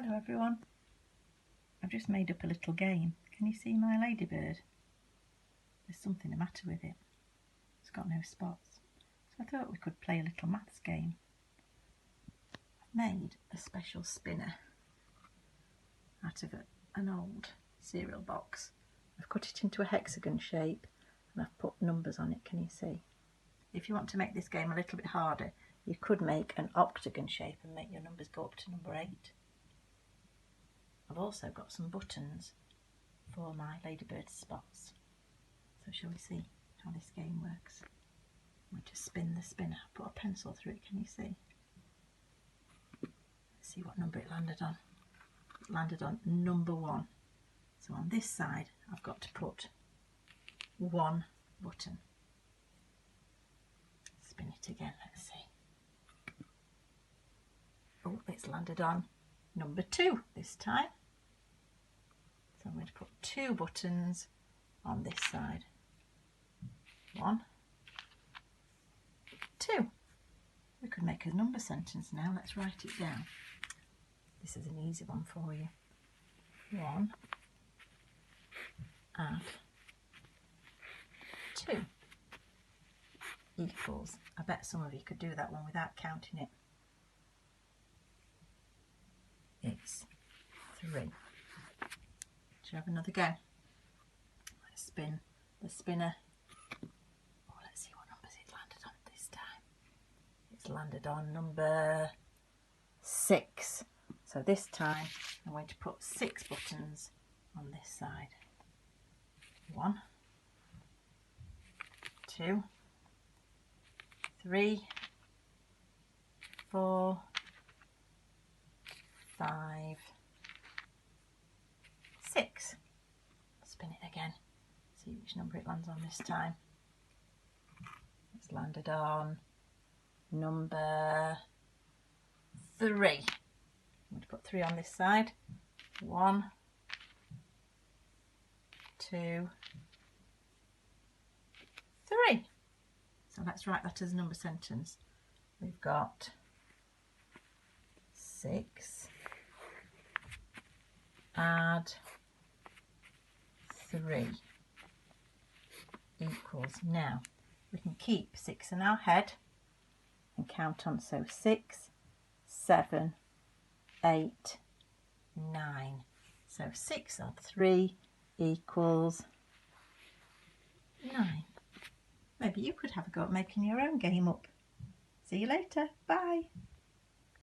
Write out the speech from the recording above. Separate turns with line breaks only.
Hello everyone. I've just made up a little game. Can you see my ladybird? There's something the matter with it. It's got no spots. So I thought we could play a little maths game. I've made a special spinner out of an old cereal box. I've cut it into a hexagon shape and I've put numbers on it, can you see? If you want to make this game a little bit harder, you could make an octagon shape and make your numbers go up to number 8. I've also got some buttons for my ladybird spots. So shall we see how this game works? I'm going to spin the spinner. Put a pencil through it, can you see? Let's see what number it landed on. It landed on number 1. So on this side I've got to put 1 button. Spin it again, let's see. Oh, it's landed on number 2 this time. So I'm going to put 2 buttons on this side. 1, 2. We could make a number sentence now. Let's write it down. This is an easy one for you. 1 add 2 equals. I bet some of you could do that one without counting it. It's 3. Should I have another go? Let's spin the spinner. Oh, let's see what numbers it landed on this time. It's landed on number 6. So this time I'm going to put 6 buttons on this side. 1, 2, 3, 4, 5, 6. Spin it again, see which number it lands on this time. It's landed on number 3. I'm going to put 3 on this side. 1, 2, 3. So let's write that as a number sentence. We've got 6 add 3 equals. Now we can keep 6 in our head and count on. So 6, 7, 8, 9. So 6 add 3 equals 9. Maybe you could have a go at making your own game up. See you later. Bye.